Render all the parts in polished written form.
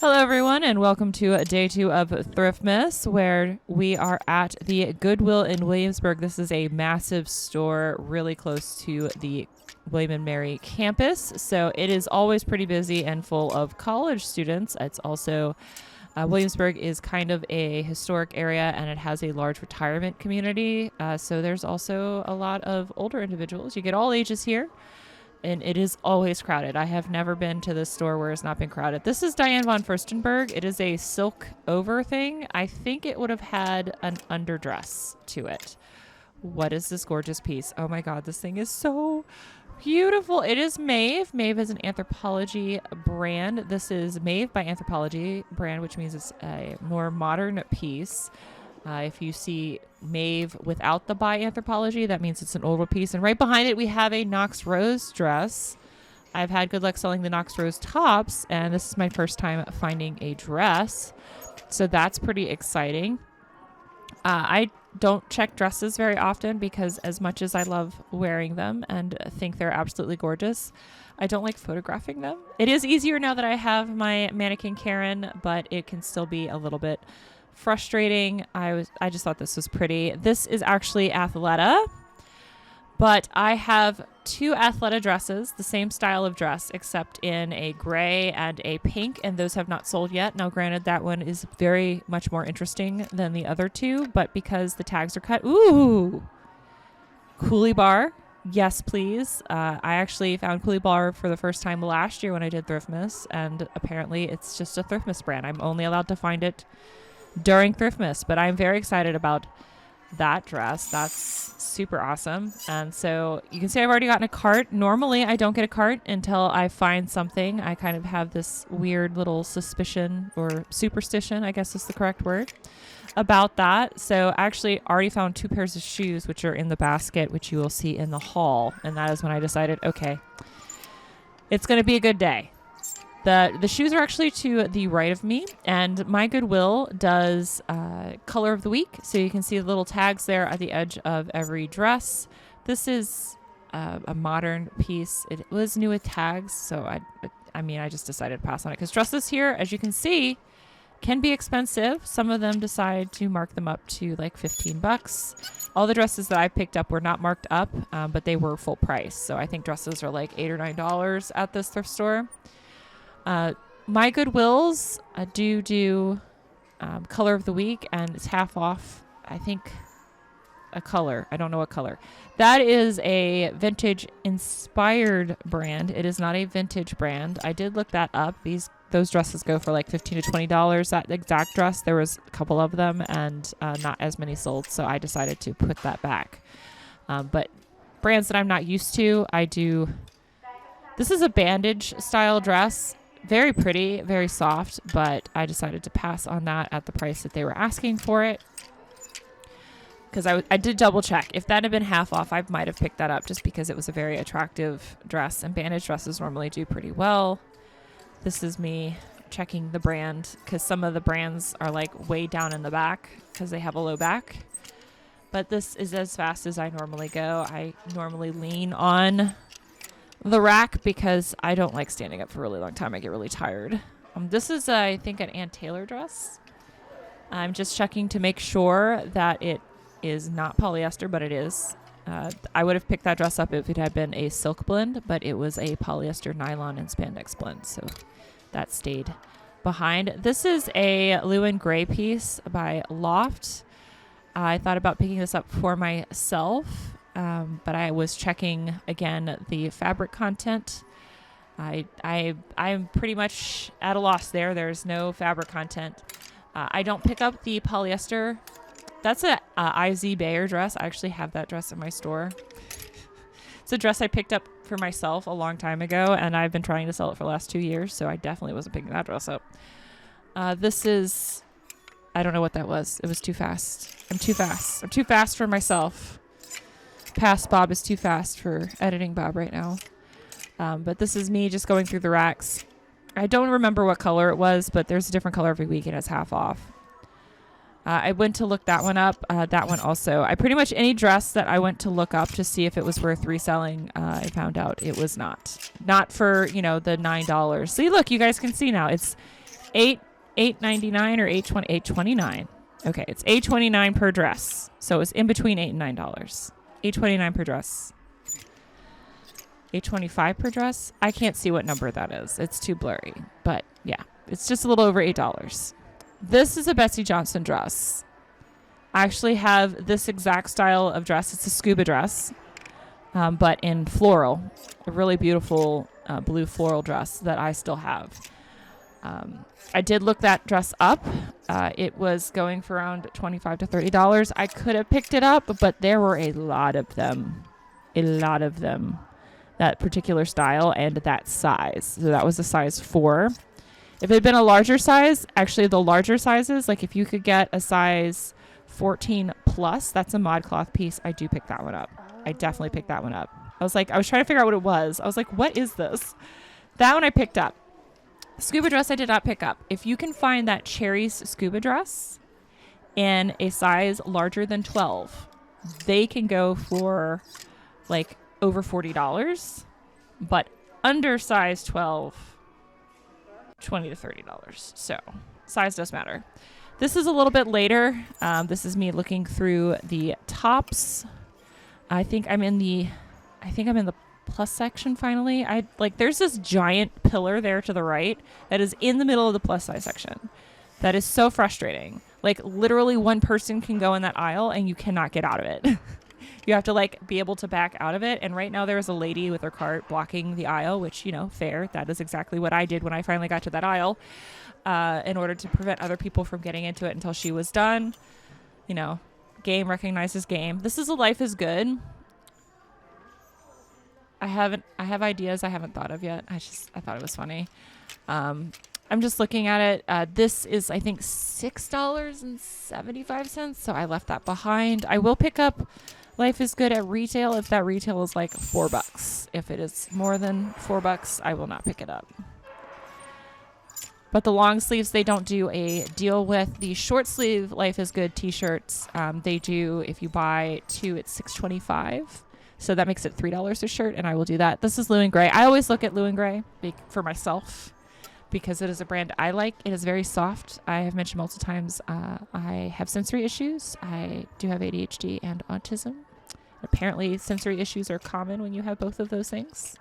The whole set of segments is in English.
Hello, everyone, and welcome to day 2 of Thriftmas, where we are at the Goodwill in Williamsburg. This is a massive store really close to the William and Mary campus, so it is always pretty busy and full of college students. It's also Williamsburg is kind of a historic area, and it has a large retirement community, so there's also a lot of older individuals. You get all ages here. And it is always crowded. I have never been to this store where it's not been crowded. This is Diane von Furstenberg. It is a silk over thing. I think it would have had an underdress to it. What is this gorgeous piece? Oh my God, this thing is so beautiful. It is Maeve. Maeve is an Anthropologie brand. This is Maeve by Anthropologie brand, which means it's a more modern piece. If you see Maeve without the by Anthropologie, that means it's an older piece. And right behind it, we have a Knox Rose dress. I've had good luck selling the Knox Rose tops, and this is my first time finding a dress. So that's pretty exciting. I don't check dresses very often because as much as I love wearing them and think they're absolutely gorgeous, I don't like photographing them. It is easier now that I have my mannequin Karen, but it can still be a little bit frustrating. I just thought this was pretty. This is actually Athleta, but I have 2 Athleta dresses, the same style of dress, except in a gray and a pink, and those have not sold yet. Now, granted, that one is very much more interesting than the other 2, but because the tags are cut, ooh, Coolie Bar, yes, please. I actually found Coolie Bar for the first time last year when I did Thriftmas, and apparently it's just a Thriftmas brand. I'm only allowed to find it during Thriftmas, but I'm very excited about that dress. That's super awesome. And so you can see I've already gotten a cart. Normally I don't get a cart until I find something. I kind of have this weird little suspicion or superstition, I guess is the correct word, about that. So I actually already found 2 pairs of shoes, which are in the basket, which you will see in the haul. And that is when I decided, okay, it's going to be a good day. The shoes are actually to the right of me, and my Goodwill does color of the week. So you can see the little tags there at the edge of every dress. This is a modern piece. It was new with tags, so I just decided to pass on it because dresses here, as you can see, can be expensive. Some of them decide to mark them up to like $15. All the dresses that I picked up were not marked up, but they were full price. So I think dresses are like $8 or $9 at this thrift store. My Goodwills do color of the week, and it's half off. I think a color. I don't know what color. That is a vintage inspired brand. It is not a vintage brand. I did look that up. Those dresses go for like $15 to $20. That exact dress, there was a couple of them, and not as many sold. So I decided to put that back. But brands that I'm not used to, I do. This is a bandage style dress. Very pretty, very soft, but I decided to pass on that at the price that they were asking for it. Because I did double check. If that had been half off, I might have picked that up just because it was a very attractive dress, and bandage dresses normally do pretty well. This is me checking the brand because some of the brands are like way down in the back because they have a low back. But this is as fast as I normally go. I normally lean on the rack because I don't like standing up for a really long time. I get really tired. This is, I think, an Ann Taylor dress. I'm just checking to make sure that it is not polyester, but it is. I would have picked that dress up if it had been a silk blend, but it was a polyester, nylon, and spandex blend, so that stayed behind. This is a Lewin Gray piece by Loft. I thought about picking this up for myself. But I was checking again the fabric content. I'm pretty much at a loss there. There's no fabric content. I don't pick up the polyester. That's a IZ Bayer dress. I actually have that dress in my store. It's a dress I picked up for myself a long time ago, and I've been trying to sell it for the last 2 years, so I definitely wasn't picking that dress up. This is, I don't know what that was. It was too fast. I'm too fast. I'm too fast for myself. Past Bob is too fast for editing Bob right now. But this is me just going through the racks. I don't remember what color it was, but there's a different color every week and it's half off. I went to look that one up. That one also. I pretty much any dress that I went to look up to see if it was worth reselling, I found out it was not. Not for, the $9. See, look, you guys can see now. $8.99 or $8.29. Okay, it's $8.29 per dress. So it's in between $8 and $9. $8.29 per dress. $8.25 per dress. I can't see what number that is. It's too blurry. But yeah, it's just a little over $8. This is a Betsy Johnson dress. I actually have this exact style of dress. It's a scuba dress, but in floral. A really beautiful blue floral dress that I still have. I did look that dress up. It was going for around $25 to $30. I could have picked it up, but there were a lot of them. That particular style and that size. So that was a size 4. If it had been a larger size, actually the larger sizes, like if you could get a size 14 plus, that's a ModCloth piece. I do pick that one up. I definitely picked that one up. I was trying to figure out what it was. I was like, what is this? That one I picked up. Scuba dress I did not pick up. If you can find that Cherry's scuba dress in a size larger than 12, they can go for like over $40, but under size 12, $20 to $30. So size does matter. This is a little bit later. This is me looking through the tops. I think I'm in the plus section finally. There's this giant pillar there to the right that is in the middle of the plus size section. That is so frustrating. Like literally one person can go in that aisle and you cannot get out of it. You have to be able to back out of it. And right now there is a lady with her cart blocking the aisle, which, fair. That is exactly what I did when I finally got to that aisle, in order to prevent other people from getting into it until she was done. Game recognizes game. This is a Life is Good. I have ideas I haven't thought of yet. I thought it was funny. I'm just looking at it. This is, I think, $6.75. So I left that behind. I will pick up Life is Good at retail if that retail is like $4. If it is more than $4, I will not pick it up. But the long sleeves, they don't do a deal with. The short sleeve Life is Good t-shirts, they do, if you buy 2, it's $6.25. So that makes it $3 a shirt, and I will do that. This is Lou & Grey. I always look at Lou & Grey for myself because it is a brand I like. It is very soft. I have mentioned multiple times I have sensory issues. I do have ADHD and autism. Apparently, sensory issues are common when you have both of those things.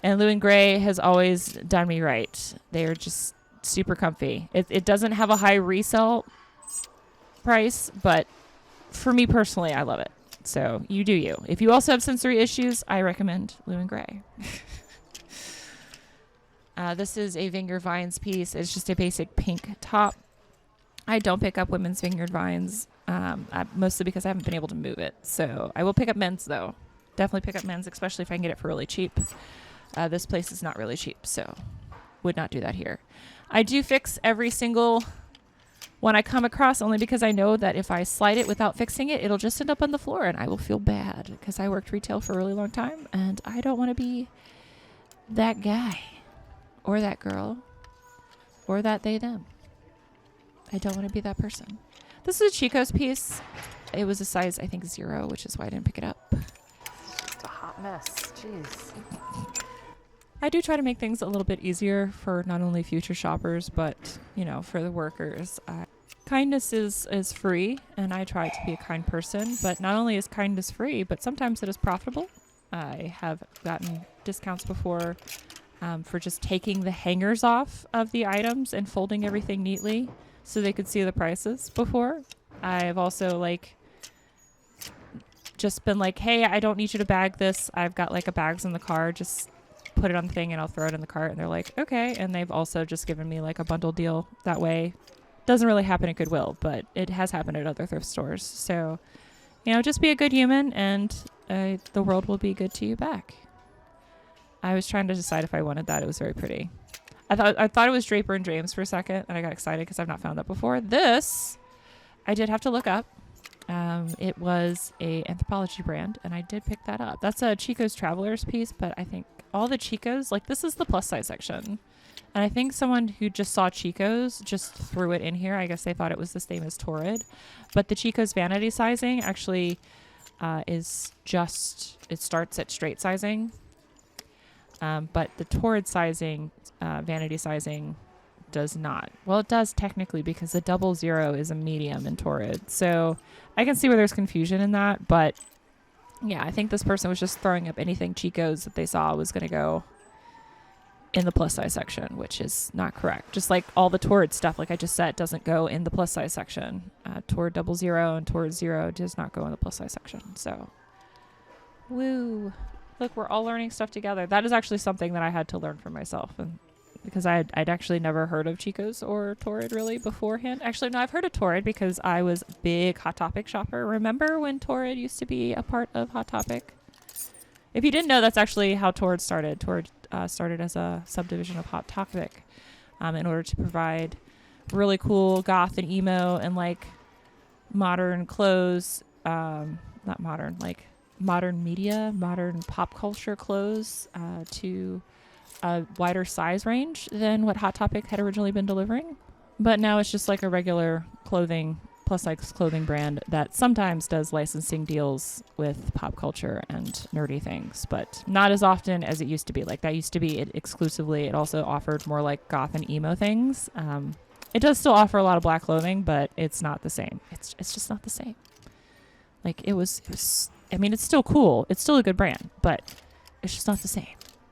And Lou & Grey has always done me right. They are just super comfy. It doesn't have a high resale price, but for me personally, I love it. So you do you. If you also have sensory issues, I recommend Lou & Grey. This is a Vineyard Vines piece. It's just a basic pink top. I don't pick up women's Vineyard Vines, mostly because I haven't been able to move it. So I will pick up men's, though. Definitely pick up men's, especially if I can get it for really cheap. This place is not really cheap, so would not do that here. I do fix every single one I come across, only because I know that if I slide it without fixing it, it'll just end up on the floor and I will feel bad because I worked retail for a really long time and I don't want to be that guy or that girl or that they them. I don't want to be that person. This is a Chico's piece. It was a size, I think, 0, which is why I didn't pick it up. It's just a hot mess. Jeez. I do try to make things a little bit easier for not only future shoppers, but, for the workers. Kindness is free, and I try to be a kind person. But not only is kindness free, but sometimes it is profitable. I have gotten discounts before for just taking the hangers off of the items and folding everything neatly so they could see the prices before. I've also, just been like, hey, I don't need you to bag this. I've got, a bags in the car. Just put it on the thing and I'll throw it in the cart. And they're like, okay. And they've also just given me a bundle deal that way. Doesn't really happen at Goodwill, but it has happened at other thrift stores. So, just be a good human and the world will be good to you back. I was trying to decide if I wanted that. It was very pretty. I thought it was Draper and James for a second and I got excited because I've not found that before. This, I did have to look up. It was a Anthropologie brand and I did pick that up. That's a Chico's Travelers piece, but I think all the Chicos, this is the plus size section. And I think someone who just saw Chico's just threw it in here. I guess they thought it was the same as Torrid. But the Chico's vanity sizing actually it starts at straight sizing. But the Torrid sizing, vanity sizing, does not. Well, it does technically because the 00 is a medium in Torrid. So I can see where there's confusion in that. But yeah, I think this person was just throwing up anything Chico's that they saw was going to go in the plus size section, which is not correct. Just like all the Torrid stuff, like I just said, doesn't go in the plus size section. Torrid 00 and Torrid 0 does not go in the plus size section. So, woo. Look, we're all learning stuff together. That is actually something that I had to learn for myself. And because I'd actually never heard of Chico's or Torrid really beforehand. Actually, no, I've heard of Torrid because I was a big Hot Topic shopper. Remember when Torrid used to be a part of Hot Topic? If you didn't know, that's actually how Torrid started. Torrid started as a subdivision of Hot Topic in order to provide really cool goth and emo and like modern clothes. Not modern, like modern media, modern pop culture clothes to a wider size range than what Hot Topic had originally been delivering. But now it's just like a regular clothing, plus size clothing brand that sometimes does licensing deals with pop culture and nerdy things, but not as often as it used to be. Like that used to be it exclusively. It also offered more like goth and emo things. It does still offer a lot of black clothing, but it's not the same. It's just not the same. Like it was, I mean, it's still cool. It's still a good brand, but it's just not the same.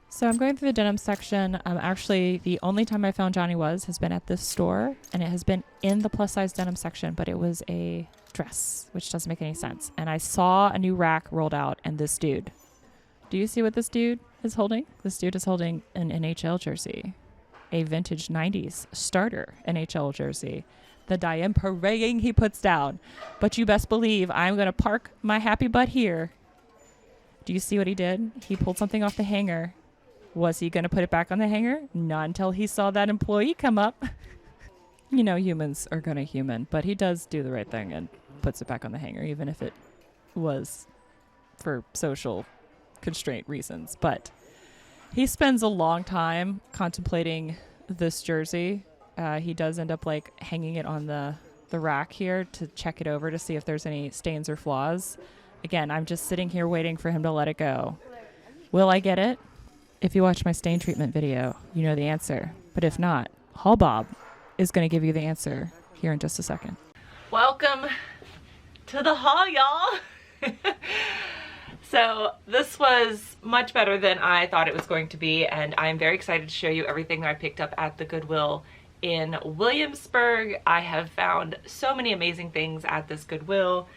So I'm going through the denim section. Actually, the only time I found Johnny has been at this store, and it has been in the plus size denim section, but it was a dress, which doesn't make any sense. And I saw a new rack rolled out, and this dude. Do you see what this dude is holding? This dude is holding an NHL jersey, a vintage 90s starter NHL jersey. The Diane parade he puts down. But you best believe I'm going to park my happy butt here. Do you see what he did? He pulled something off the hanger. Was he going to put it back on the hanger? Not until he saw that employee come up. You know, humans are going to human, but he does do the right thing and puts it back on the hanger, even if it was for social constraint reasons. But he spends a long time contemplating this jersey. He does end up like hanging it on the rack here to check it over to see if there's any stains or flaws. Again, I'm just sitting here waiting for him to let it go. Will I get it? If you watch my stain treatment video, you know the answer. But if not, Hall Bob is going to give you the answer here in just a second. Welcome to the haul, y'all. So this was much better than I thought it was going to be, and I'm very excited to show you everything that I picked up at the Goodwill in Williamsburg. I have found so many amazing things at this Goodwill.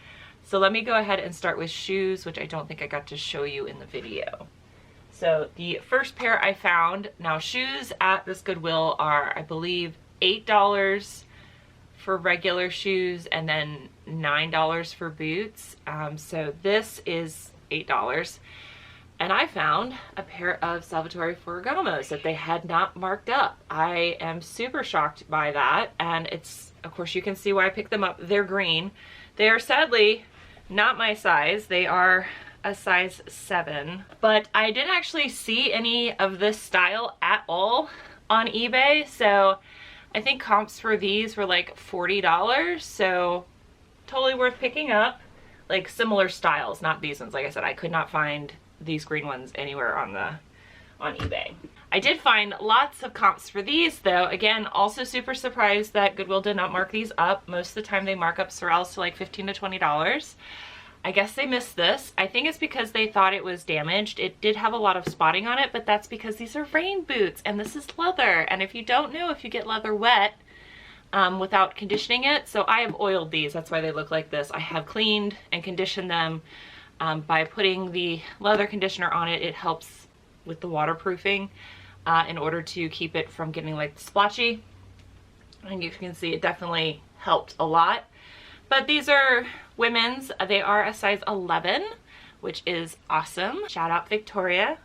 So let me go ahead and start with shoes, which I don't think I got to show you in the video. So the first pair I found, now shoes at this Goodwill are, I believe, $8 for regular shoes and then $9 for boots. So this is $8. And I found a pair of Salvatore Ferragamos that they had not marked up. I am super shocked by that. And it's, of course, you can see why I picked them up. They're green. They are sadly not my size. They are a size 7, but I didn't actually see any of this style at all on eBay, so I think comps for these were like $40, so totally worth picking up. Like similar styles, not these ones. Like I said, I could not find these green ones anywhere on eBay. I did find lots of comps for these though. Again, also super surprised that Goodwill did not mark these up. Most of the time they mark up Sorels to like $15 to $20. I guess they missed this. I think it's because they thought it was damaged. It did have a lot of spotting on it, but that's because these are rain boots and this is leather. And if you don't know, if you get leather wet without conditioning it, so I have oiled these, that's why they look like this. I have cleaned and conditioned them by putting the leather conditioner on it. It helps with the waterproofing in order to keep it from getting like splotchy. And you can see it definitely helped a lot. But these are women's. They are a size 11, which is awesome. Shout out Victoria.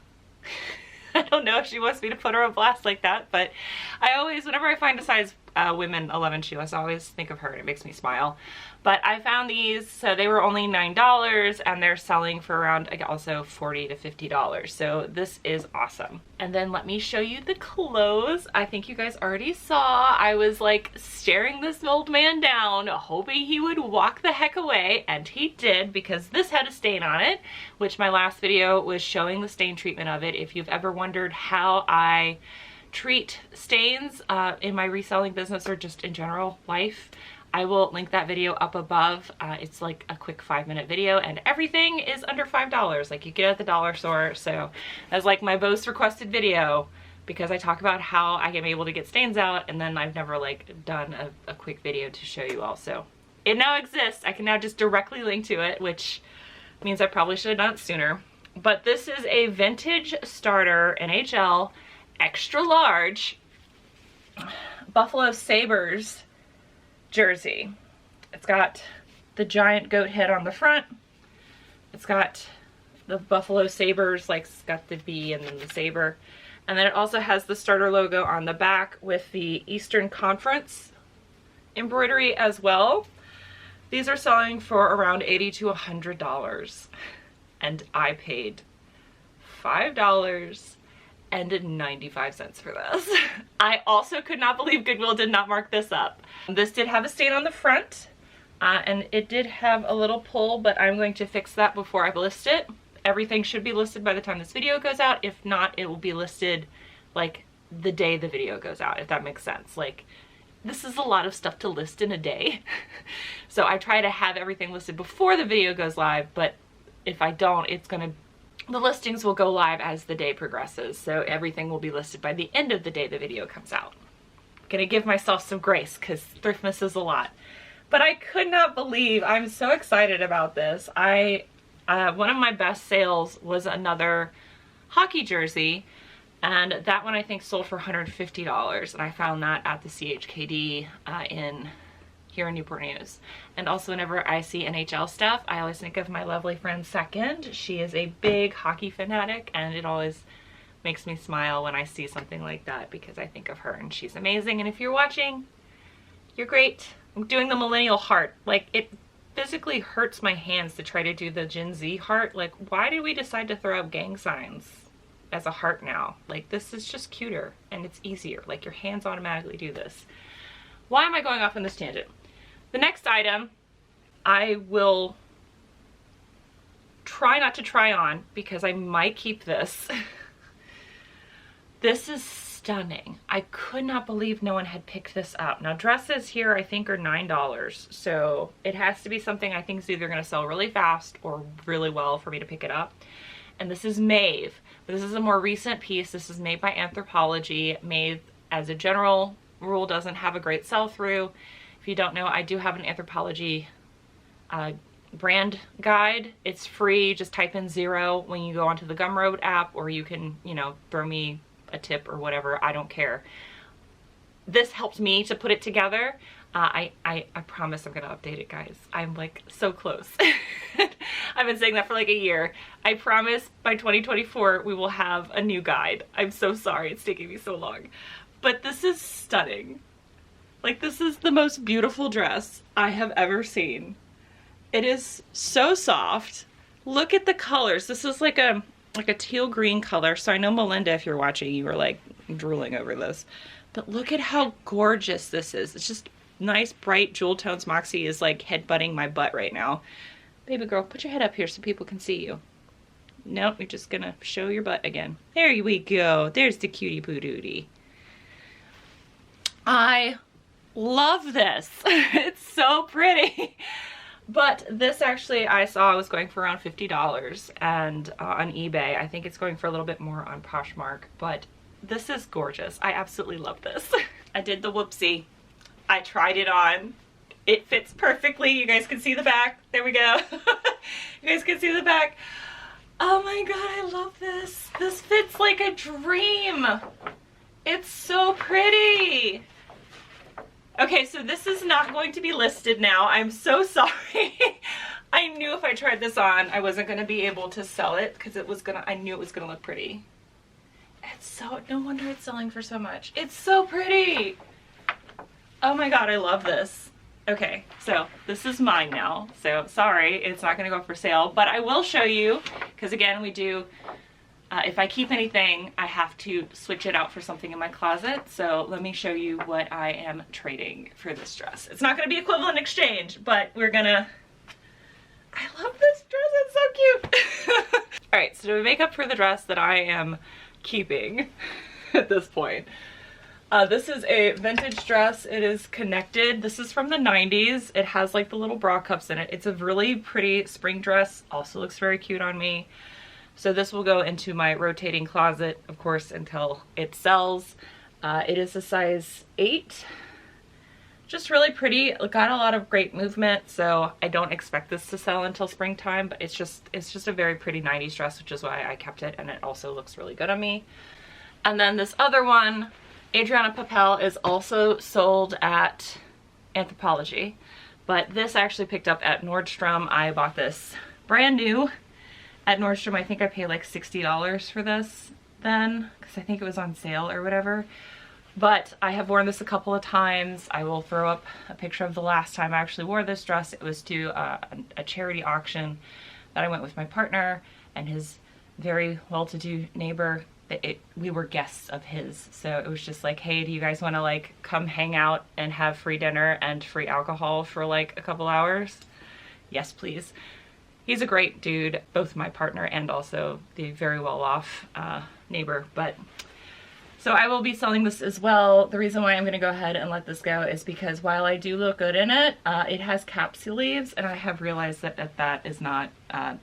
I don't know if she wants me to put her on blast like that, but I always, whenever I find a size women 11 shoe, I always think of her and it makes me smile. But I found these, so they were only $9 and they're selling for around also $40 to $50. So this is awesome. And then let me show you the clothes. I think you guys already saw, I was like staring this old man down, hoping he would walk the heck away, and he did, because this had a stain on it, which my last video was showing the stain treatment of it. If you've ever wondered how I treat stains in my reselling business or just in general life, I will link that video up above. It's like a quick 5-minute video and everything is under $5. Like you get it at the dollar store. So that's like my most requested video because I talk about how I am able to get stains out, and then I've never like done a quick video to show you all. So it now exists. I can now just directly link to it, which means I probably should have done it sooner. But this is a vintage starter NHL extra large Buffalo Sabres jersey. It's got the giant goat head on the front. It's got the Buffalo Sabres, like it's got the B and then the saber. And then it also has the starter logo on the back with the Eastern Conference embroidery as well. These are selling for around $80 to $100. And I paid $5.95 for this. I also could not believe Goodwill did not mark this up. This did have a stain on the front, and it did have a little pull, but I'm going to fix that before I list it. Everything should be listed by the time this video goes out. If not, it will be listed like the day the video goes out, if that makes sense. Like, this is a lot of stuff to list in a day. So I try to have everything listed before the video goes live, but if I don't, the listings will go live as the day progresses. So everything will be listed by the end of the day the video comes out. I'm gonna give myself some grace because Thriftmas is a lot. But I could not believe, I'm so excited about this. One of my best sales was another hockey jersey, and that one I think sold for $150, and I found that at the CHKD here in Newport News. And also whenever I see NHL stuff, I always think of my lovely friend Second. She is a big hockey fanatic, and it always makes me smile when I see something like that because I think of her and she's amazing. And if you're watching, you're great. I'm doing the millennial heart. Like, it physically hurts my hands to try to do the Gen Z heart. Like, why did we decide to throw up gang signs as a heart now? Like, this is just cuter and it's easier. Like, your hands automatically do this. Why am I going off on this tangent? The next item I will try not to try on because I might keep this. This is stunning. I could not believe no one had picked this up. Now dresses here I think are $9, so it has to be something I think is either going to sell really fast or really well for me to pick it up. And this is Maeve. This is a more recent piece. This is made by Anthropologie. Maeve, as a general rule, doesn't have a great sell-through. If you don't know, I do have an Anthropologie brand guide. It's free. Just type in 0 when you go onto the Gumroad app, or you can, you know, throw me a tip or whatever. I don't care. This helped me to put it together. I promise I'm gonna update it, guys. I'm like so close. I've been saying that for like a year. I promise by 2024 we will have a new guide. I'm so sorry it's taking me so long. But this is stunning. Like, this is the most beautiful dress I have ever seen. It is so soft. Look at the colors. This is like a teal green color. So I know, Melinda, if you're watching, you were like drooling over this. But look at how gorgeous this is. It's just nice, bright jewel tones. Moxie is like headbutting my butt right now. Baby girl, put your head up here so people can see you. Nope, you're just gonna show your butt again. There we go. There's the cutie poo dootie. I love this. It's so pretty. But this actually I saw was going for around $50 and on eBay. I think it's going for a little bit more on Poshmark, but this is gorgeous. I absolutely love this. I did the whoopsie. I tried it on. It fits perfectly. You guys can see the back. There we go. You guys can see the back. Oh my god, I love this. This fits like a dream. It's so pretty. Okay, so this is not going to be listed now. I'm so sorry. I knew if I tried this on, I wasn't going to be able to sell it because I knew it was going to look pretty. It's so, no wonder it's selling for so much. It's so pretty. Oh my god, I love this. Okay, so this is mine now. So sorry, it's not going to go for sale, but I will show you because again, we do if I keep anything, I have to switch it out for something in my closet. So let me show you what I am trading for this dress. It's not going to be equivalent exchange, but we're gonna... I love this dress. It's so cute. All right, so to make up for the dress that I am keeping at this point, This is a vintage dress. It is connected. This is from the 90s. It has like the little bra cups in it. It's a really pretty spring dress. Also looks very cute on me. So this will go into my rotating closet, of course, until it sells. It is a size 8. Just really pretty. It got a lot of great movement, so I don't expect this to sell until springtime, but it's just a very pretty 90s dress, which is why I kept it, and it also looks really good on me. And then this other one, Adriana Papel, is also sold at Anthropologie, but this I actually picked up at Nordstrom. I bought this brand new at Nordstrom. I think I paid like $60 for this then, because I think it was on sale or whatever. But I have worn this a couple of times. I will throw up a picture of the last time I actually wore this dress. It was to a charity auction that I went with my partner and his very well-to-do neighbor. We were guests of his, so it was just like, hey, do you guys want to like come hang out and have free dinner and free alcohol for like a couple hours? Yes, please. He's a great dude, both my partner and also the very well-off neighbor. But so I will be selling this as well. The reason why I'm going to go ahead and let this go is because while I do look good in it, it has cap sleeves, and I have realized that that is not, I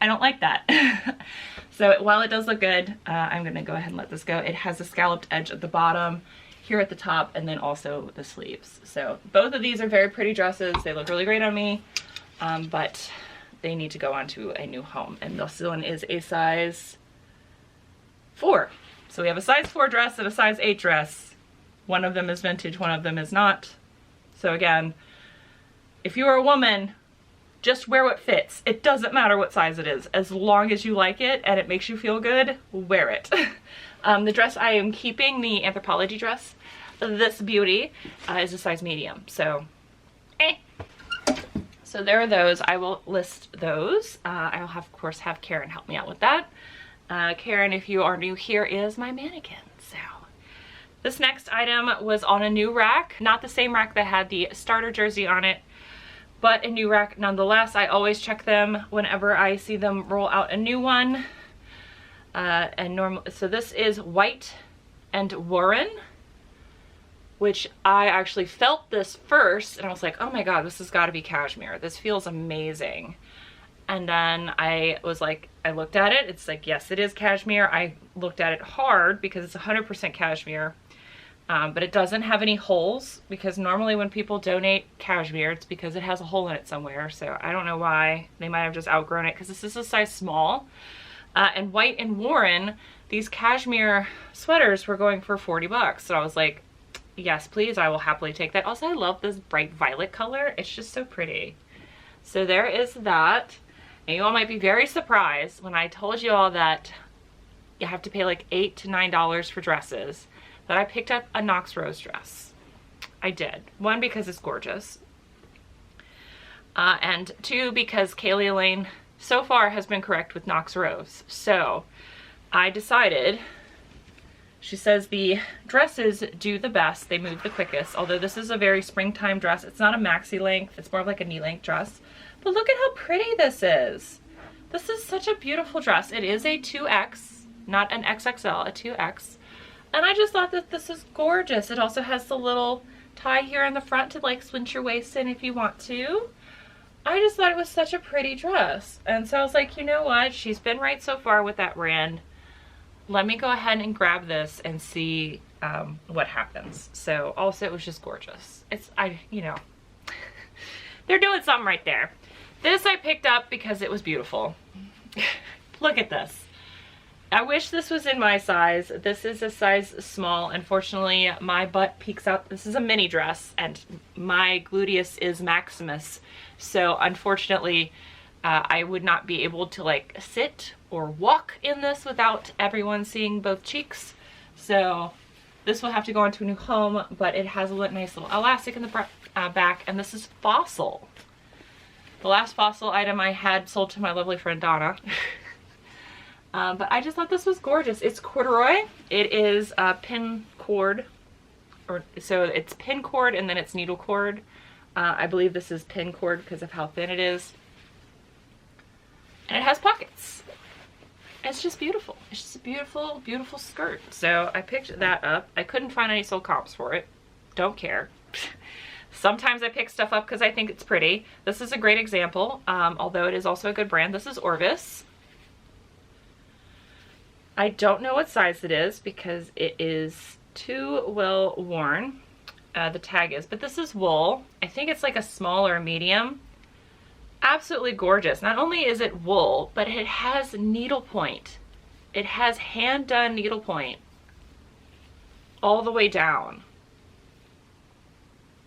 don't like that. So while it does look good, I'm going to go ahead and let this go. It has a scalloped edge at the bottom, here at the top, and then also the sleeves. So both of these are very pretty dresses. They look really great on me, but they need to go onto a new home. And this one is a size 4. So we have a size 4 dress and a size 8 dress. One of them is vintage, one of them is not. So again, if you are a woman, just wear what fits. It doesn't matter what size it is. As long as you like it and it makes you feel good, wear it. The dress I am keeping, the Anthropologie dress, this beauty, is a size medium. So, So there are those. I will list those. I will have, of course, have Karen help me out with that. Karen, if you are new here, is my mannequin. So this next item was on a new rack, not the same rack that had the starter jersey on it, but a new rack nonetheless. I always check them whenever I see them roll out a new one. So this is White and Warren, which I actually felt this first and I was like, oh my god, this has got to be cashmere. This feels amazing. And then I was like, I looked at it. It's like, yes, it is cashmere. I looked at it hard because it's 100% cashmere. But it doesn't have any holes, because normally when people donate cashmere, it's because it has a hole in it somewhere. So I don't know why. They might have just outgrown it, because this is a size small. And White and Warren, these cashmere sweaters were going for 40 bucks. So I was like, yes, please. I will happily take that. Also, I love this bright violet color. It's just so pretty. So there is that. And you all might be very surprised when I told you all that you have to pay like $8 to $9 for dresses, that I picked up a Knox Rose dress. I did. 1, because it's gorgeous. And 2, because Kaylee Elaine so far has been correct with Knox Rose. So I decided, she says the dresses do the best, they move the quickest. Although this is a very springtime dress. It's not a maxi length, it's more like a knee length dress. But look at how pretty this is. This is such a beautiful dress. It is a 2X, not an XXL, a 2X. And I just thought that this is gorgeous. It also has the little tie here in the front to like cinch your waist in if you want to. I just thought it was such a pretty dress. And so I was like, you know what? She's been right so far with that brand. Let me go ahead and grab this and see what happens. So also it was just gorgeous. You know, they're doing something right there. This I picked up because it was beautiful. Look at this. I wish this was in my size. This is a size small. Unfortunately, my butt peeks out. This is a mini dress and my gluteus is maximus. So unfortunately, I would not be able to like sit or walk in this without everyone seeing both cheeks. So this will have to go into a new home, but it has a nice little elastic in the back, and this is Fossil. The last Fossil item I had sold to my lovely friend Donna. But I just thought this was gorgeous. It's corduroy. It is pin cord, so it's pin cord and then it's needle cord. I believe this is pin cord because of how thin it is. And it has pockets. it's just beautiful. It's just a beautiful, beautiful skirt. So I picked that up. I couldn't find any sold comps for it. Don't care. Sometimes I pick stuff up because I think it's pretty. This is a great example, although it is also a good brand. This is Orvis. I don't know what size it is because it is too well worn. The tag is, but this is wool. I think it's like a small or a medium. Absolutely gorgeous. Not only is it wool, but it has needlepoint. It has hand done needlepoint all the way down.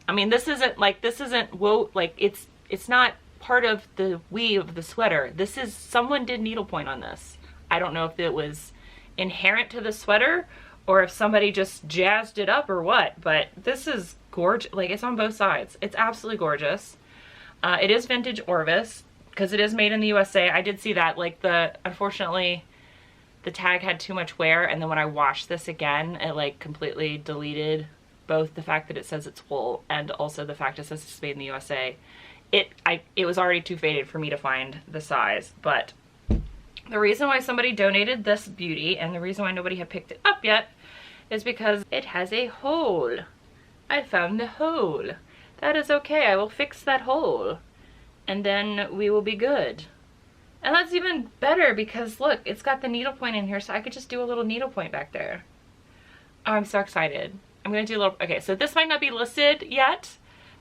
I mean, this isn't wool, like it's not part of the weave of the sweater. This is, someone did needlepoint on this. I don't know if it was inherent to the sweater or if somebody just jazzed it up or what, but this is gorgeous. Like, it's on both sides. It's absolutely gorgeous. It is vintage Orvis because it is made in the USA. I did see that. Like, unfortunately, the tag had too much wear, and then when I washed this again, it like completely deleted both the fact that it says it's wool and also the fact it says it's made in the USA. It was already too faded for me to find the size, but the reason why somebody donated this beauty and the reason why nobody had picked it up yet is because it has a hole. I found the hole. That is okay. I will fix that hole and then we will be good. And that's even better because look, it's got the needlepoint in here, so I could just do a little needlepoint back there. Oh, I'm so excited. I'm gonna do a little, okay, so this might not be listed yet,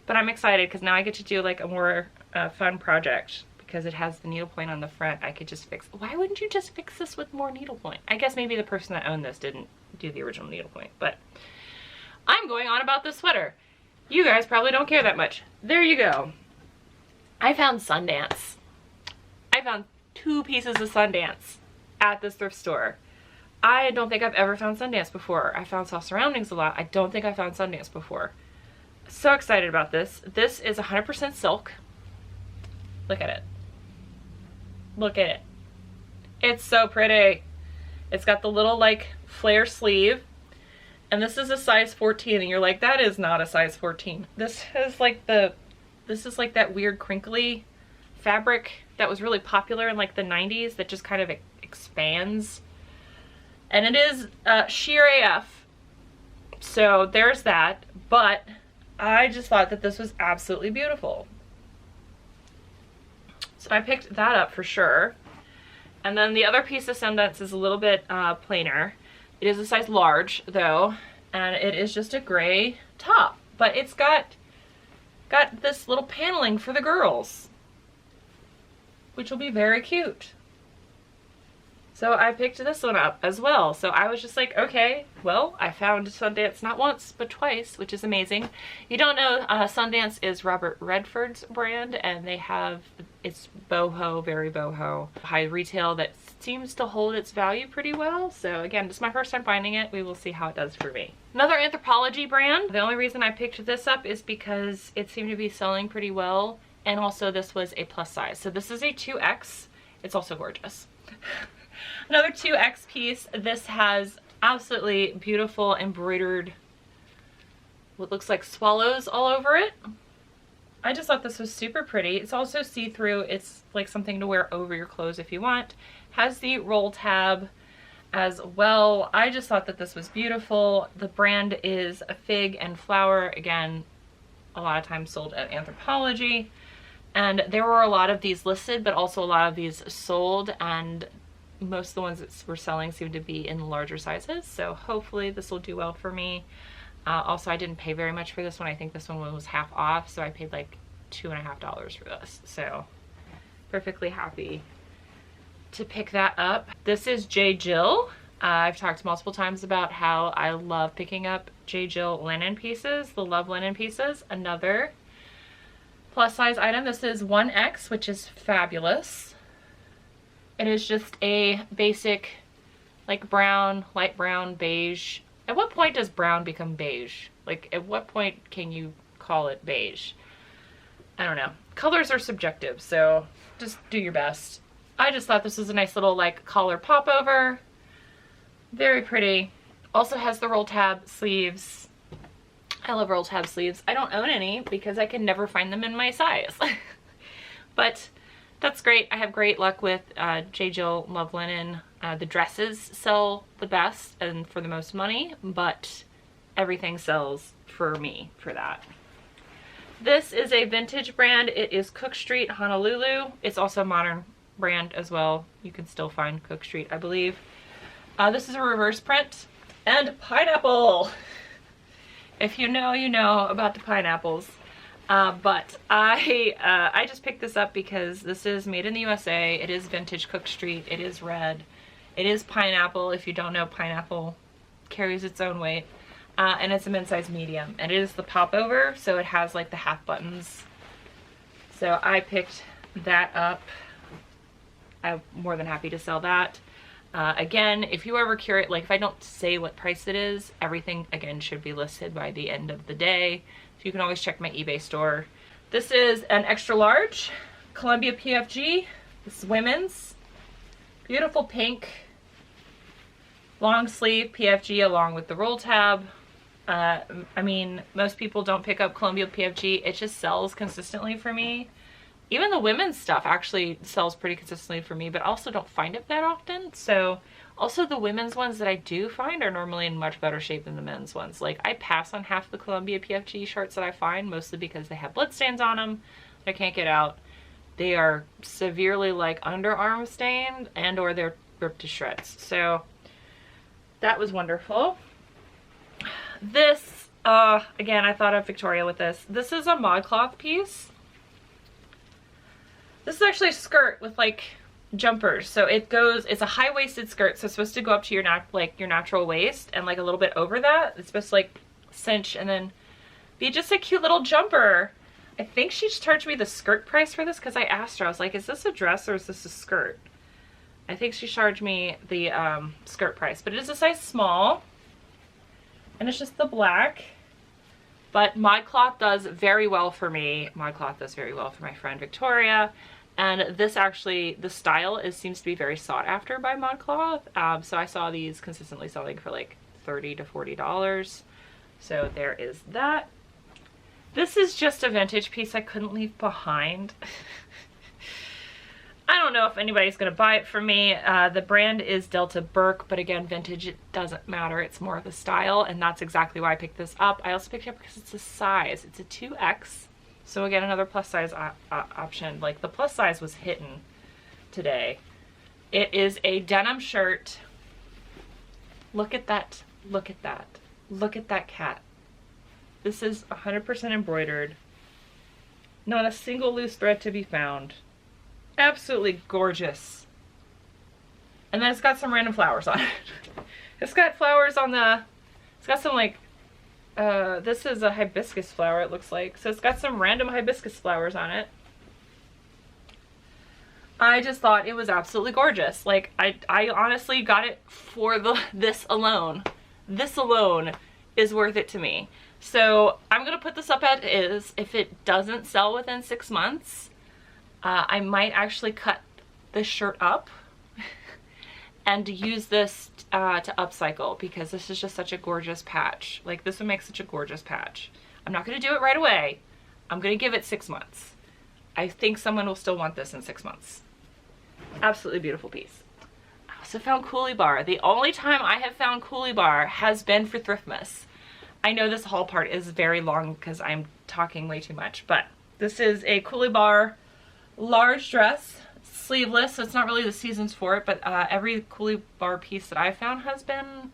but I'm excited because now I get to do like a more fun project. Because it has the needlepoint on the front, I could just fix. Why wouldn't you just fix this with more needlepoint? I guess maybe the person that owned this didn't do the original needlepoint, but I'm going on about this sweater. You guys probably don't care that much. There you go. I found Sundance. I found 2 pieces of Sundance at this thrift store. I don't think I've ever found Sundance before. I found Soft Surroundings a lot. I don't think I found Sundance before. So excited about this. This is 100% silk. Look at it. Look at it. It's so pretty. It's got the little like flare sleeve, and this is a size 14, and you're like, that is not a size 14. This is like that weird crinkly fabric that was really popular in like the 90s that just kind of expands, and it is sheer AF. So there's that, but I just thought that this was absolutely beautiful. So I picked that up for sure. And then the other piece of Sundance is a little bit plainer. It is a size large though, and it is just a gray top, but it's got this little paneling for the girls, which will be very cute. So I picked this one up as well. So I was just like, okay, well, I found Sundance not once, but twice, which is amazing. You don't know, Sundance is Robert Redford's brand, and they have, it's boho, very boho, high retail that seems to hold its value pretty well. So again, this is my first time finding it. We will see how it does for me. Another Anthropologie brand. The only reason I picked this up is because it seemed to be selling pretty well, and also this was a plus size. So this is a 2X. It's also gorgeous. Another 2X piece. This has absolutely beautiful embroidered, what looks like swallows all over it. I just thought this was super pretty. It's also see-through. It's like something to wear over your clothes if you want. Has the roll tab as well. I just thought that this was beautiful. The brand is a Fig and Flower. Again, a lot of times sold at Anthropologie. And there were a lot of these listed, but also a lot of these sold, and most of the ones that we're selling seem to be in larger sizes, so hopefully this will do well for me. Also, I didn't pay very much for this one. I think this one was half off, so I paid like $2.50 for this, so perfectly happy to pick that up. This is J. Jill. I've talked multiple times about how I love picking up J. Jill linen pieces, the Love linen pieces. Another plus size item. This is 1X, which is fabulous. It is just a basic, like brown, light brown, beige. At what point does brown become beige? Like, at what point can you call it beige? I don't know. Colors are subjective, so just do your best. I just thought this was a nice little, like, collar popover. Very pretty. Also has the roll tab sleeves. I love roll tab sleeves. I don't own any because I can never find them in my size. But that's great. I have great luck with J. Jill Love Linen The dresses sell the best and for the most money, but everything sells for me for that. This is a vintage brand. It is Cook Street, Honolulu. It's also a modern brand as well. You can still find Cook Street, I believe. This is a reverse print and pineapple. If you know, you know about the pineapples. But I just picked this up because this is made in the USA. It is vintage Cook Street. It is red. It is pineapple. If you don't know, pineapple carries its own weight. And it's a men's size medium. And it is the popover, so it has like the half buttons. So I picked that up. I'm more than happy to sell that. Again, if you ever curious, like if I don't say what price it is, everything again should be listed by the end of the day. So you can always check my eBay store. This is an extra large Columbia PFG. This is women's. Beautiful pink. Long sleeve PFG along with the roll tab. I mean, most people don't pick up Columbia PFG. It just sells consistently for me. Even the women's stuff actually sells pretty consistently for me, but I also don't find it that often. So also the women's ones that I do find are normally in much better shape than the men's ones. Like I pass on half the Columbia PFG shirts that I find, mostly because they have blood stains on them that I can't get out. They are severely like underarm stained and or they're ripped to shreds. So that was wonderful. This, again, I thought of Victoria with this. This is a ModCloth piece. This is actually a skirt with like jumpers. So it goes, it's a high-waisted skirt. So it's supposed to go up to your your natural waist and like a little bit over that. It's supposed to like cinch and then be just a cute little jumper. I think she charged me the skirt price for this because I asked her, I was like, is this a dress or is this a skirt? I think she charged me the skirt price, but it is a size small. And it's just the black, but ModCloth does very well for me. ModCloth does very well for my friend Victoria. And this actually, the style seems to be very sought after by ModCloth. So I saw these consistently selling for like $30 to $40. So there is that. This is just a vintage piece I couldn't leave behind. I don't know if anybody's going to buy it from me. The brand is Delta Burke, but again, vintage, it doesn't matter. It's more of the style, and that's exactly why I picked this up. I also picked it up because it's a size. It's a 2X. So again, another plus size option. Like the plus size was hitting today. It is a denim shirt. Look at that. Look at that. Look at that cat. This is 100% embroidered. Not a single loose thread to be found. Absolutely gorgeous. And then it's got some random flowers on it. It's got flowers on the, it's got some like, this is a hibiscus flower it looks like. So it's got some random hibiscus flowers on it. I just thought it was absolutely gorgeous. Like I honestly got it for this alone. This alone is worth it to me. So I'm going to put this up as is. If it doesn't sell within 6 months, I might actually cut this shirt up and use this to upcycle because this is just such a gorgeous patch. Like this would make such a gorgeous patch. I'm not going to do it right away. I'm going to give it 6 months. I think someone will still want this in 6 months. Absolutely beautiful piece. I also found Coolie Bar. The only time I have found Coolie Bar has been for Thriftmas. I know this haul part is very long because I'm talking way too much, but this is a Coolie Bar large dress, sleeveless, so it's not really the seasons for it, but every Coolie Bar piece that I've found has been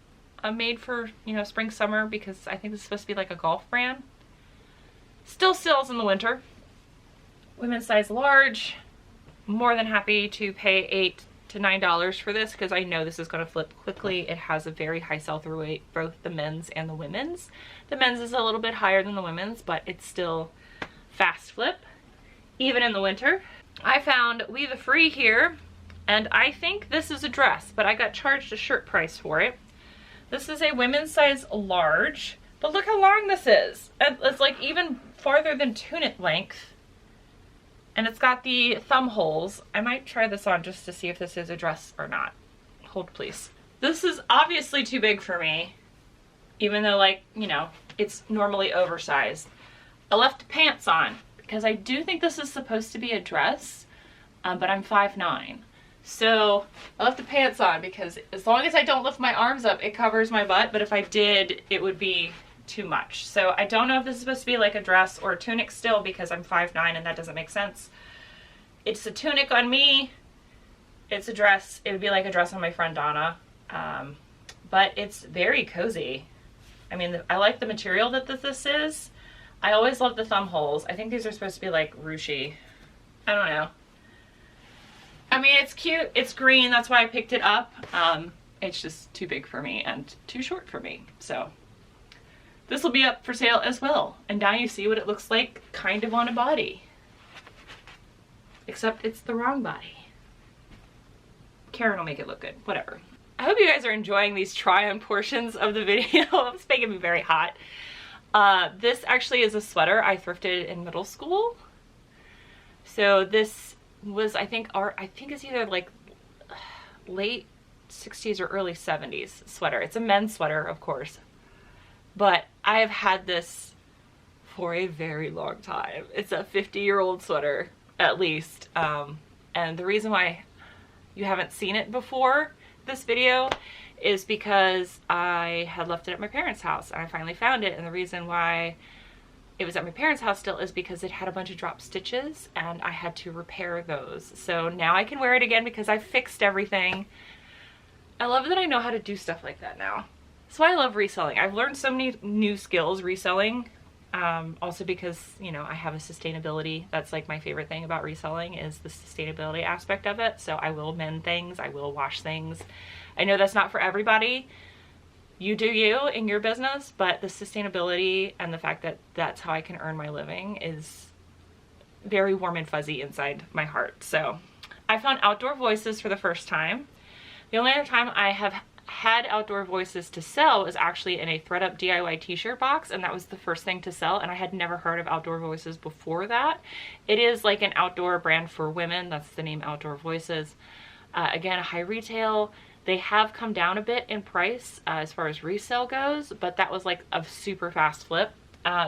made for, you know, spring, summer, because I think this is supposed to be like a golf brand. Still sells in the winter. Women's size large. More than happy to pay $8 to $9 for this because I know this is going to flip quickly. It has a very high sell-through rate, both the men's and the women's. The men's is a little bit higher than the women's, but it's still fast flip, even in the winter. I found We the Free here, and I think this is a dress, but I got charged a shirt price for it. This is a women's size large, but look how long this is. It's like even farther than tunic length, and it's got the thumb holes. I might try this on just to see if this is a dress or not. Hold please. This is obviously too big for me, even though, like, you know, it's normally oversized. I left pants on because I do think this is supposed to be a dress, but I'm 5'9", So I left the pants on because as long as I don't lift my arms up, it covers my butt. But if I did, it would be too much. So I don't know if this is supposed to be like a dress or a tunic still because I'm 5'9" and that doesn't make sense. It's a tunic on me. It's a dress. It would be like a dress on my friend Donna. But it's very cozy. I mean, I like the material that this is. I always love the thumb holes. I think these are supposed to be like ruchy. I don't know. I mean, it's cute. It's green. That's why I picked it up. It's just too big for me and too short for me. So this will be up for sale as well. And now you see what it looks like kind of on a body. Except it's the wrong body. Karen will make it look good. Whatever. I hope you guys are enjoying these try-on portions of the video. It's making me very hot. This actually is a sweater I thrifted in middle school. So this was, I think it's either like late 60s or early 70s sweater. It's a men's sweater, of course. But I have had this for a very long time. It's a 50-year-old sweater, at least. And the reason why you haven't seen it before this video is because I had left it at my parents' house and I finally found it. And the reason why it was at my parents' house still is because it had a bunch of drop stitches and I had to repair those. So now I can wear it again because I fixed everything. I love that I know how to do stuff like that now. So I love reselling. I've learned so many new skills reselling. Also because, you know, I have a sustainability. That's like my favorite thing about reselling is the sustainability aspect of it. So I will mend things. I will wash things. I know that's not for everybody. You do you in your business, but the sustainability and the fact that that's how I can earn my living is very warm and fuzzy inside my heart. So I found Outdoor Voices for the first time. The only other time I have had Outdoor Voices to sell is actually in a ThredUp DIY t-shirt box, and that was the first thing to sell, and I had never heard of Outdoor Voices before that. It is like an outdoor brand for women. That's the name, Outdoor Voices. Again, high retail. They have come down a bit in price as far as resale goes, but that was like a super fast flip.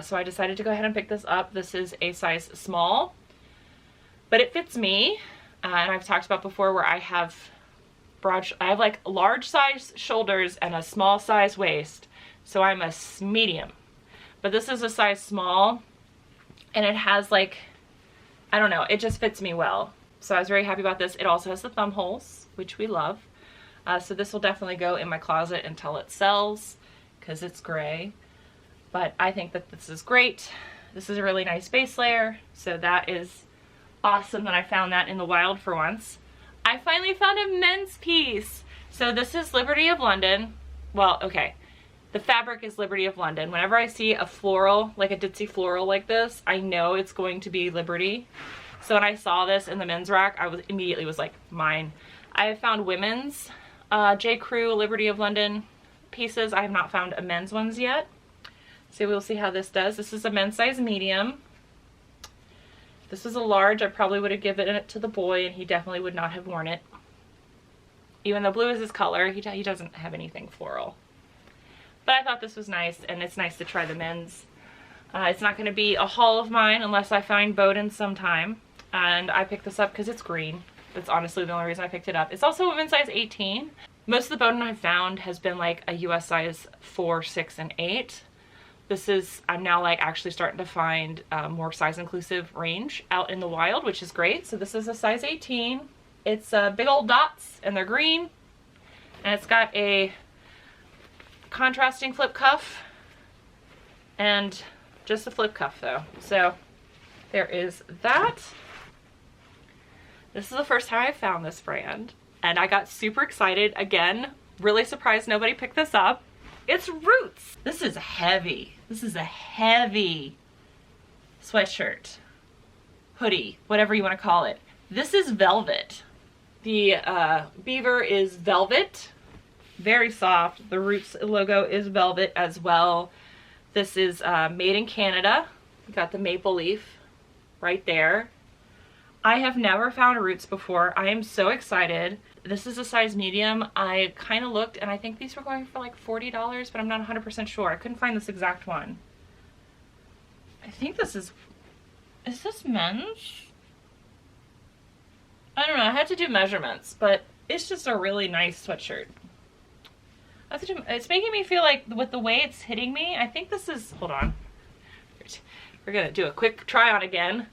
So I decided to go ahead and pick this up. This is a size small, but it fits me. And I've talked about before where I have like large size shoulders and a small size waist. So I'm a medium, but this is a size small and it has like, I don't know, it just fits me well. So I was very happy about this. It also has the thumb holes, which we love. So this will definitely go in my closet until it sells because it's gray. But I think that this is great. This is a really nice base layer. So that is awesome that I found that in the wild for once. I finally found a men's piece. So this is Liberty of London. Well, okay. The fabric is Liberty of London. Whenever I see a floral, like a ditzy floral like this, I know it's going to be Liberty. So when I saw this in the men's rack, I was immediately was like, mine. I have found women's J. Crew Liberty of London pieces. I have not found a men's ones yet. So we'll see how this does. This is a men's size medium. This is a large. I probably would have given it to the boy and he definitely would not have worn it. Even though blue is his color, he doesn't have anything floral. But I thought this was nice, and it's nice to try the men's. It's not going to be a haul of mine unless I find Bowden sometime. And I picked this up because it's green. That's honestly the only reason I picked it up. It's also a women's size 18. Most of the Bowden I've found has been like a US size 4, 6, and 8. This is, I'm now like actually starting to find more size inclusive range out in the wild, which is great. So this is a size 18. It's big old dots and they're green. And it's got a contrasting flip cuff and just a flip cuff though. So there is that. This is the first time I found this brand and I got super excited. Again, really surprised nobody picked this up. It's Roots. This is heavy. This is a heavy sweatshirt, hoodie, whatever you want to call it. This is velvet. The beaver is velvet, very soft. The Roots logo is velvet as well. This is made in Canada. We got the maple leaf right there. I have never found Roots before. I am so excited. This is a size medium. I kind of looked and I think these were going for like $40, but I'm not 100% sure. I couldn't find this exact one. I think this is this men's? I don't know, I had to do measurements, but it's just a really nice sweatshirt. It's making me feel like with the way it's hitting me, I think this is, hold on. We're gonna do a quick try on again.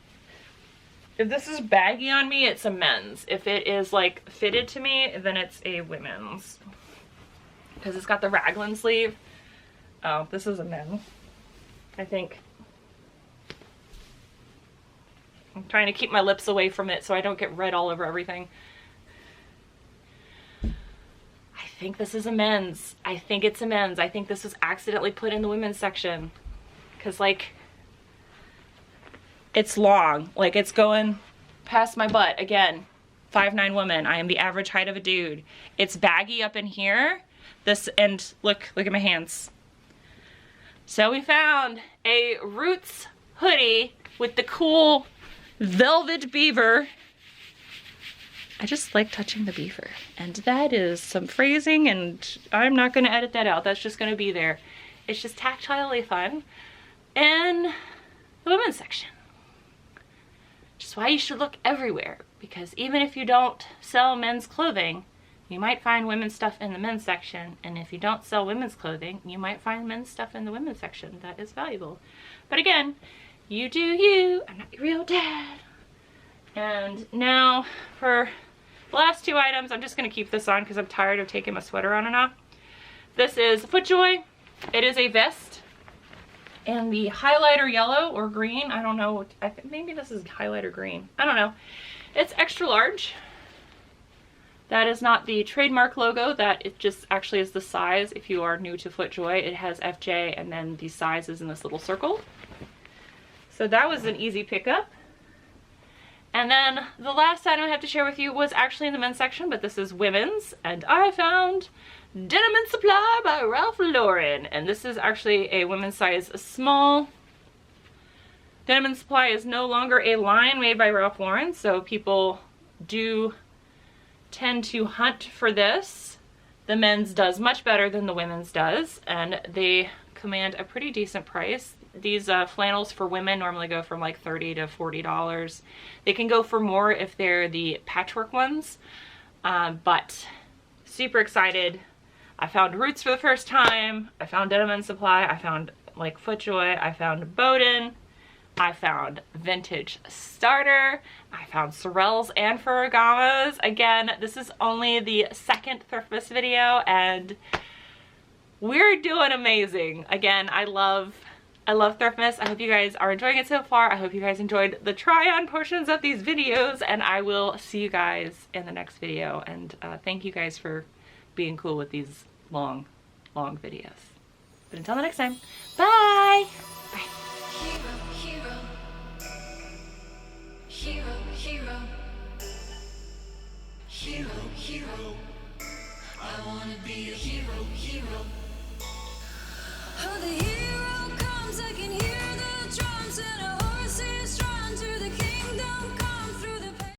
If this is baggy on me, it's a men's. If it is like fitted to me, then it's a women's. Because it's got the raglan sleeve. Oh, this is a men's, I think. I'm trying to keep my lips away from it so I don't get red all over everything. I think this is a men's. I think it's a men's. I think this was accidentally put in the women's section. Because, like, it's long. Like, it's going past my butt. Again, 5'9" woman. I am the average height of a dude. It's baggy up in here. This, and look at my hands. So we found a Roots hoodie with the cool velvet beaver. I just like touching the beaver. And that is some phrasing, and I'm not going to edit that out. That's just going to be there. It's just tactilely fun. And the women's section. Which is why you should look everywhere. Because even if you don't sell men's clothing, you might find women's stuff in the men's section. And if you don't sell women's clothing, you might find men's stuff in the women's section that is valuable. But again, you do you. I'm not your real dad. And now for the last two items, I'm just going to keep this on because I'm tired of taking my sweater on and off. This is FootJoy. It is a vest. And the highlighter yellow or green, I don't know. I think maybe this is highlighter green. I don't know. It's extra large. That is not the trademark logo. That it just actually is the size. If you are new to FootJoy, it has FJ and then the size is in this little circle. So that was an easy pickup. And then the last item I have to share with you was actually in the men's section, but this is women's. And I found Denim & Supply by Ralph Lauren. And this is actually a women's size small. Denim & Supply is no longer a line made by Ralph Lauren, so people do tend to hunt for this. The men's does much better than the women's does, and they command a pretty decent price. These flannels for women normally go from like $30 to $40. They can go for more if they're the patchwork ones, but super excited. I found Roots for the first time. I found Denim & Supply. I found like FootJoy. I found Bowden. I found Vintage Starter. I found Sorels and Ferragamo's. Again, this is only the second Thriftmas video and we're doing amazing. Again, I love Thriftmas. I hope you guys are enjoying it so far. I hope you guys enjoyed the try-on portions of these videos, and I will see you guys in the next video. And thank you guys for being cool with these long videos. But until the next time, bye! Bye. Hero. I wanna be a hero. Oh, the hero.